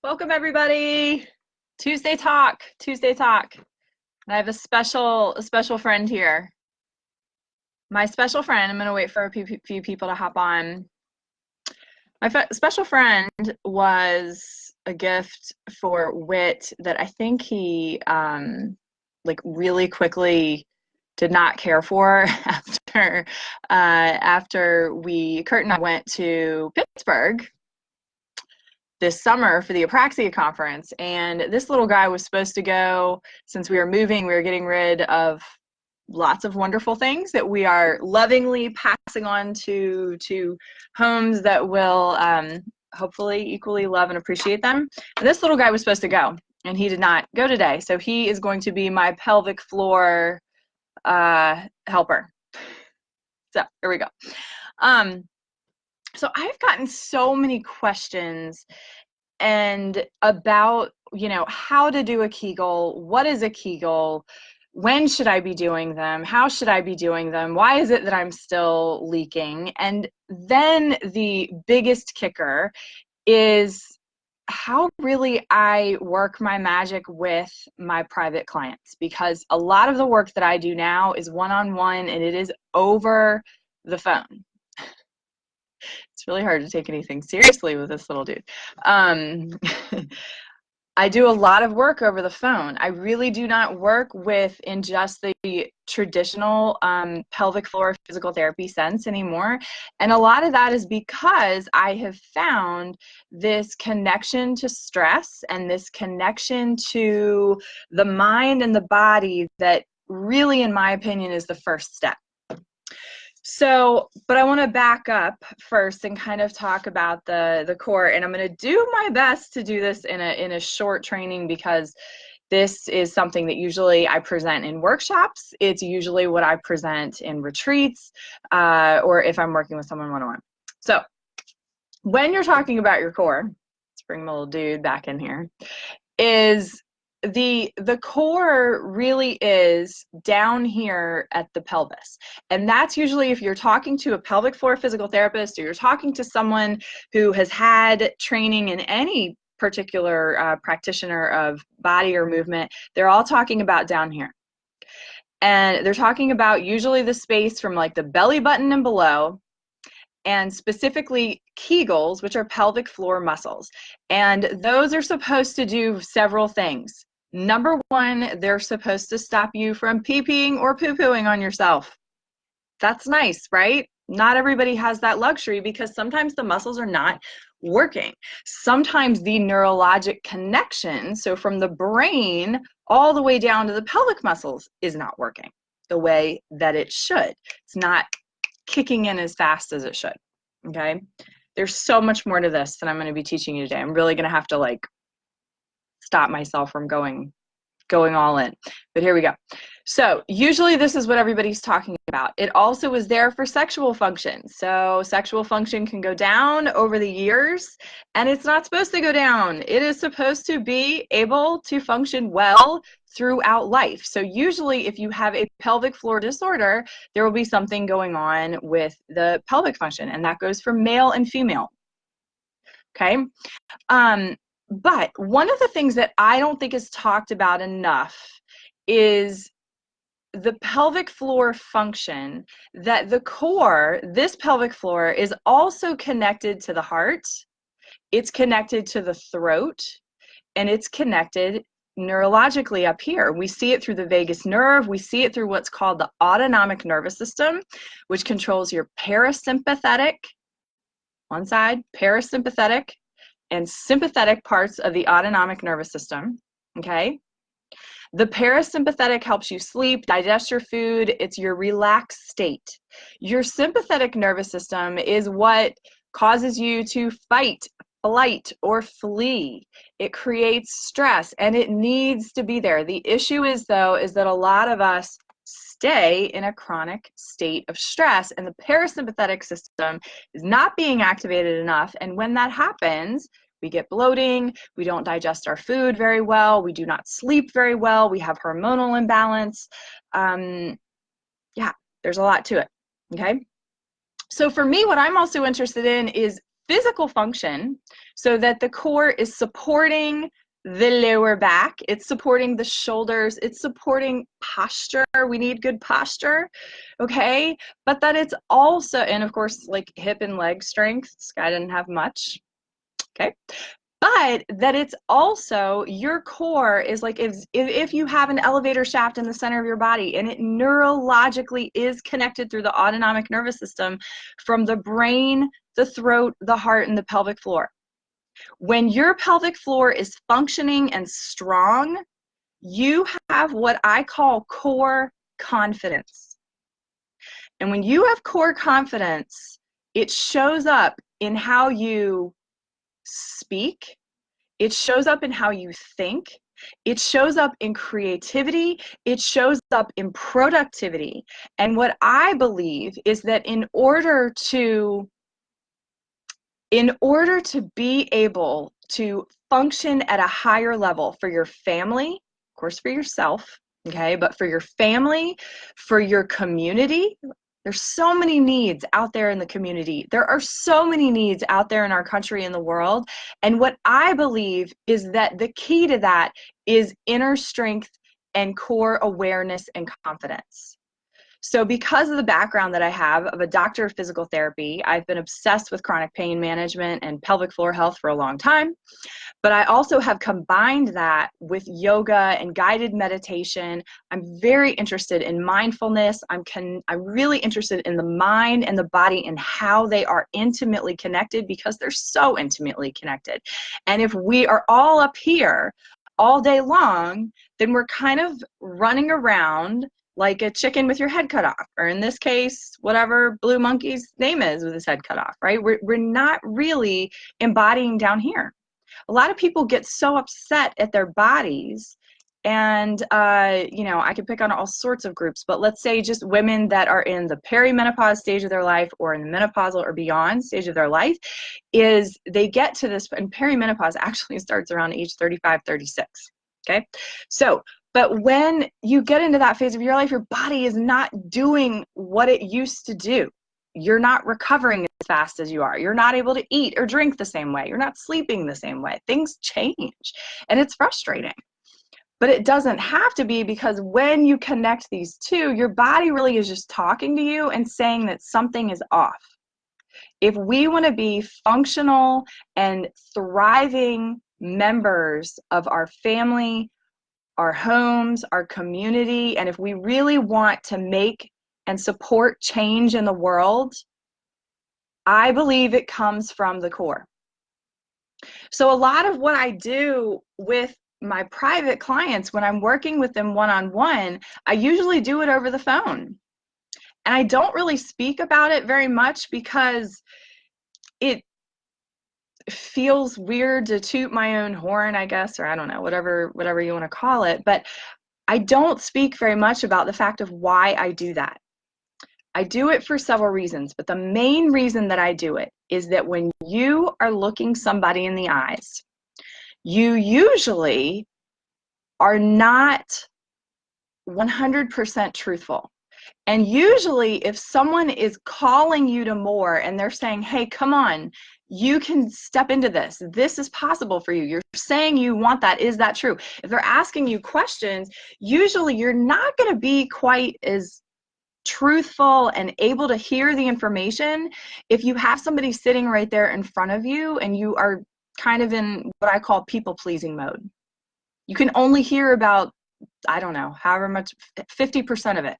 Welcome everybody. Tuesday talk. And I have a special friend here. My special friend, I'm going to wait for a few people to hop on. My special friend was a gift for Wit that I think he really quickly did not care for after Kurt and I went to Pittsburgh this summer for the Apraxia conference, and this little guy was supposed to go. Since we were moving, we were getting rid of lots of wonderful things that we are lovingly passing on to homes that will hopefully equally love and appreciate them. And this little guy was supposed to go, and he did not go today, so he is going to be my pelvic floor helper. So here we go. So I've gotten so many questions and about, how to do a Kegel, what is a Kegel, when should I be doing them, how should I be doing them, why is it that I'm still leaking? And then the biggest kicker is how really I work my magic with my private clients, because a lot of the work that I do now is one-on-one and it is over the phone. It's really hard to take anything seriously with this little dude. I do a lot of work over the phone. I really do not work in just the traditional pelvic floor physical therapy sense anymore. And a lot of that is because I have found this connection to stress and this connection to the mind and the body that really, in my opinion, is the first step. So, but I want to back up first and kind of talk about the core, and I'm going to do my best to do this in a short training, because this is something that usually I present in workshops. It's usually what I present in retreats, or if I'm working with someone one-on-one. So when you're talking about your core, let's bring my little dude back in here, is the core really is down here at the pelvis. And that's usually if you're talking to a pelvic floor physical therapist, or you're talking to someone who has had training in any particular practitioner of body or movement, they're all talking about down here. And they're talking about usually the space from like the belly button and below, and specifically Kegels, which are pelvic floor muscles. And those are supposed to do several things. Number one, they're supposed to stop you from pee-peeing or poo-pooing on yourself. That's nice, right? Not everybody has that luxury, because sometimes the muscles are not working. Sometimes the neurologic connection, so from the brain all the way down to the pelvic muscles, is not working the way that it should. It's not kicking in as fast as it should. Okay, there's so much more to this that I'm going to be teaching you today. I'm really going to have to stop myself from going all in, but here we go. So usually this is what everybody's talking about. It also is there for sexual function. So sexual function can go down over the years, and it's not supposed to go down. It is supposed to be able to function well throughout life. So usually if you have a pelvic floor disorder, there will be something going on with the pelvic function, and that goes for male and female. Okay. But one of the things that I don't think is talked about enough is the pelvic floor function, that the core, this pelvic floor, is also connected to the heart, it's connected to the throat, and it's connected neurologically up here. We see it through the vagus nerve. We see it through what's called the autonomic nervous system, which controls your parasympathetic, one side, parasympathetic, and sympathetic parts of the autonomic nervous system. Okay. The parasympathetic helps you sleep, digest your food. It's your relaxed state. Your sympathetic nervous system is what causes you to fight, flight, or flee. It creates stress, and it needs to be there. The issue is, though, is that a lot of us stay in a chronic state of stress, and the parasympathetic system is not being activated enough. And when that happens, we get bloating, we don't digest our food very well, we do not sleep very well, we have hormonal imbalance. Yeah, there's a lot to it, okay? So for me, what I'm also interested in is physical function so that the core is supporting the lower back, it's supporting the shoulders, it's supporting posture. We need good posture, okay? But that it's also, and of course, like hip and leg strength. This guy didn't have much, okay? But that it's also, your core is like, if you have an elevator shaft in the center of your body and it neurologically is connected through the autonomic nervous system from the brain, the throat, the heart, and the pelvic floor. When your pelvic floor is functioning and strong, you have what I call core confidence. And when you have core confidence, it shows up in how you speak, it shows up in how you think, it shows up in creativity, it shows up in productivity. And what I believe is that in order to be able to function at a higher level for your family, of course for yourself, okay, but for your family, for your community, there's so many needs out there in the community. There are so many needs out there in our country and the world. And what I believe is that the key to that is inner strength and core awareness and confidence. So because of the background that I have of a doctor of physical therapy, I've been obsessed with chronic pain management and pelvic floor health for a long time. But I also have combined that with yoga and guided meditation. I'm very interested in mindfulness. I'm really interested in the mind and the body and how they are intimately connected, because they're so intimately connected. And if we are all up here all day long, then we're kind of running around like a chicken with your head cut off, or in this case, whatever Blue Monkey's name is with his head cut off, right? We're not really embodying down here. A lot of people get so upset at their bodies, and you know, I could pick on all sorts of groups, but let's say just women that are in the perimenopause stage of their life or in the menopausal or beyond stage of their life, is they get to this, and perimenopause actually starts around age 35, 36, okay? So, but when you get into that phase of your life, your body is not doing what it used to do. You're not recovering as fast as you are. You're not able to eat or drink the same way. You're not sleeping the same way. Things change, and it's frustrating. But it doesn't have to be, because when you connect these two, your body really is just talking to you and saying that something is off. If we want to be functional and thriving members of our family, our homes, our community, and if we really want to make and support change in the world, I believe it comes from the core. So a lot of what I do with my private clients, when I'm working with them one-on-one, I usually do it over the phone. And I don't really speak about it very much because it feels weird to toot my own horn, I guess, or I don't know, whatever you want to call it. But I don't speak very much about the fact of why I do that. I do it for several reasons, but the main reason that I do it is that when you are looking somebody in the eyes, you usually are not 100% truthful. And usually if someone is calling you to more and they're saying, hey, come on, you can step into this. This is possible for you. You're saying you want that. Is that true? If they're asking you questions, usually you're not going to be quite as truthful and able to hear the information if you have somebody sitting right there in front of you and you are kind of in what I call people-pleasing mode. You can only hear about, I don't know, however much, 50% of it.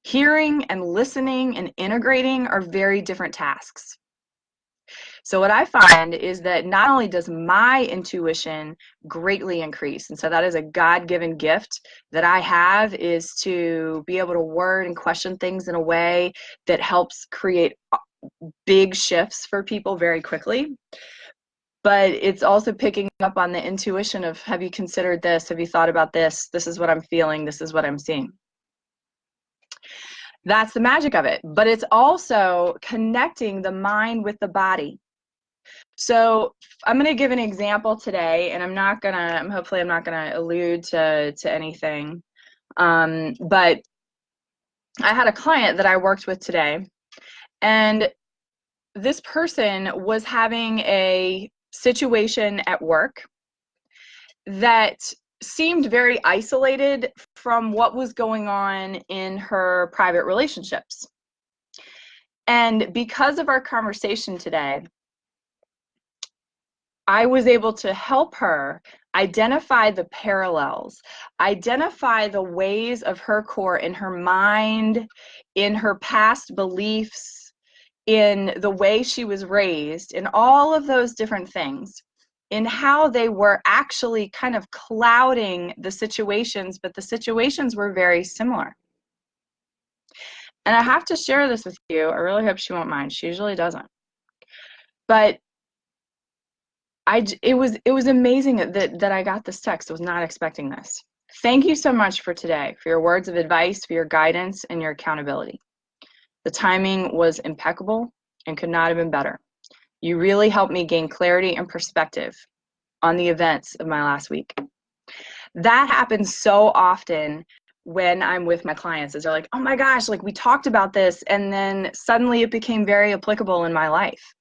Hearing and listening and integrating are very different tasks. So what I find is that not only does my intuition greatly increase, and so that is a God-given gift that I have, is to be able to word and question things in a way that helps create big shifts for people very quickly. But it's also picking up on the intuition of, have you considered this? Have you thought about this? This is what I'm feeling. This is what I'm seeing. That's the magic of it. But it's also connecting the mind with the body. So I'm going to give an example today, and hopefully I'm not going to allude to anything. But I had a client that I worked with today, and this person was having a situation at work that seemed very isolated from what was going on in her private relationships. And because of our conversation today, I was able to help her identify the parallels, identify the ways of her core in her mind, in her past beliefs, in the way she was raised, in all of those different things, in how they were actually kind of clouding the situations, but the situations were very similar. And I have to share this with you. I really hope she won't mind. She usually doesn't. But it was amazing that I got this text. I was not expecting this. Thank you so much for today, for your words of advice, for your guidance, and your accountability. The timing was impeccable and could not have been better. You really helped me gain clarity and perspective on the events of my last week. That happens so often when I'm with my clients, is they're like, oh my gosh, like we talked about this, and then suddenly it became very applicable in my life.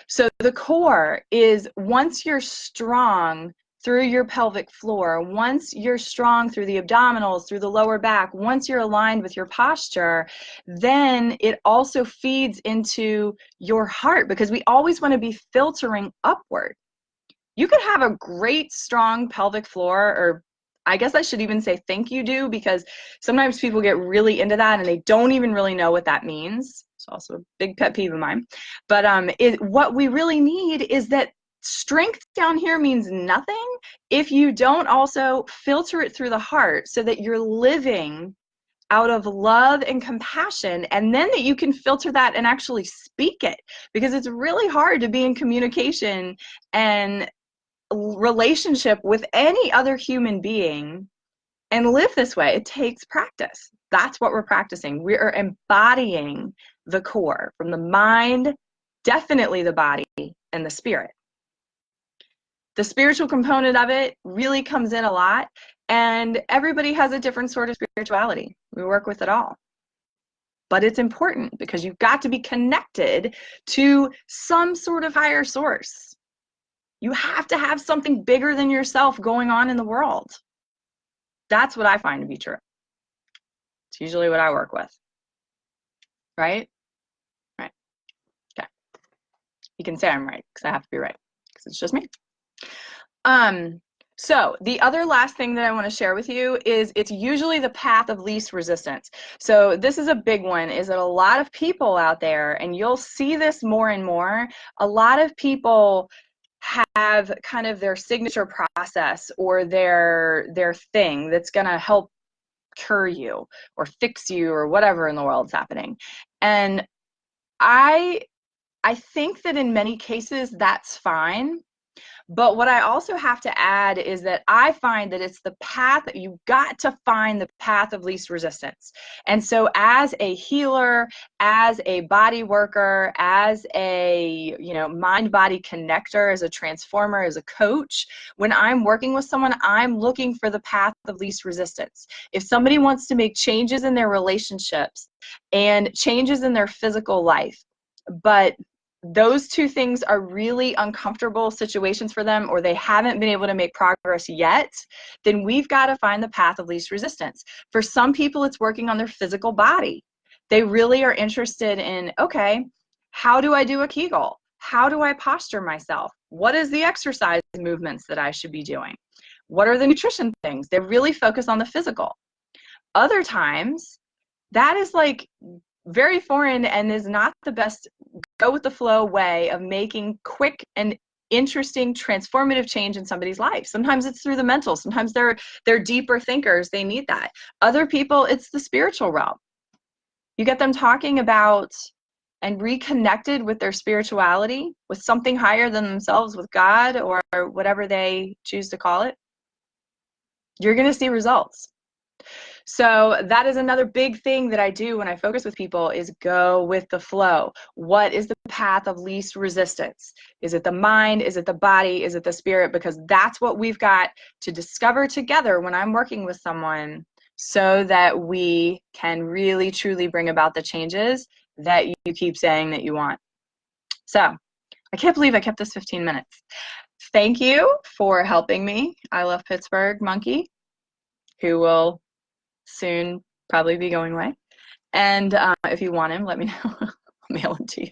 So the core is, once you're strong through your pelvic floor, once you're strong through the abdominals, through the lower back, once you're aligned with your posture, then it also feeds into your heart, because we always want to be filtering upward. You could have a great, strong pelvic floor, or I guess I should even say think you do, because sometimes people get really into that and they don't even really know what that means. It's also a big pet peeve of mine. But what we really need is that strength down here means nothing if you don't also filter it through the heart, so that you're living out of love and compassion, and then that you can filter that and actually speak it, because it's really hard to be in communication and relationship with any other human being and live this way. It takes practice. That's what we're practicing. We are embodying the core from the mind, definitely the body, and the spirit. The spiritual component of it really comes in a lot, and everybody has a different sort of spirituality. We work with it all. But it's important, because you've got to be connected to some sort of higher source. You have to have something bigger than yourself going on in the world. That's what I find to be true. It's usually what I work with. Right? Right. Okay. You can say I'm right, because I have to be right, because it's just me. So the other last thing that I want to share with you is, it's usually the path of least resistance. So this is a big one, is that a lot of people out there, and you'll see this more and more, a lot of people have kind of their signature process, or their thing that's going to help cure you or fix you or whatever in the world's happening. And I think that in many cases that's fine. But what I also have to add is that I find that it's the path that you've got to find, the path of least resistance. And so as a healer, as a body worker, as a mind-body connector, as a transformer, as a coach, when I'm working with someone, I'm looking for the path of least resistance. If somebody wants to make changes in their relationships and changes in their physical life, but those two things are really uncomfortable situations for them, or they haven't been able to make progress yet, then we've got to find the path of least resistance. For some people, it's working on their physical body. They really are interested in, okay, how do I do a Kegel? How do I posture myself? What is the exercise movements that I should be doing? What are the nutrition things? They really focus on the physical. Other times, that is like very foreign and is not the best go with the flow way of making quick and interesting transformative change in somebody's life. Sometimes it's through the mental, sometimes they're deeper thinkers, they need that. Other people, it's the spiritual realm. You get them talking about and reconnected with their spirituality, with something higher than themselves, with God, or whatever they choose to call it, you're going to see results. So that is another big thing that I do when I focus with people, is go with the flow. What is the path of least resistance? Is it the mind? Is it the body? Is it the spirit? Because that's what we've got to discover together when I'm working with someone, so that we can really truly bring about the changes that you keep saying that you want. So I can't believe I kept this 15 minutes. Thank you for helping me. I love Pittsburgh Monkey, who will soon probably be going away. And if you want him, let me know. I'll mail him to you.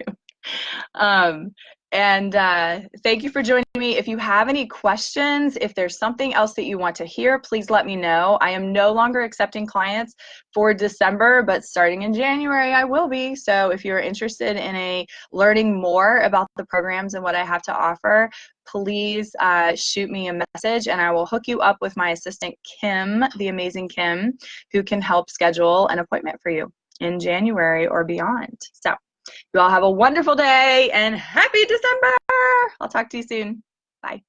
Thank you for joining me. If you have any questions, if there's something else that you want to hear, please let me know. I am no longer accepting clients for December, but starting in January, I will be. So if you're interested in learning more about the programs and what I have to offer, please shoot me a message and I will hook you up with my assistant, Kim, the amazing Kim, who can help schedule an appointment for you in January or beyond. So you all have a wonderful day and happy December. I'll talk to you soon. Bye.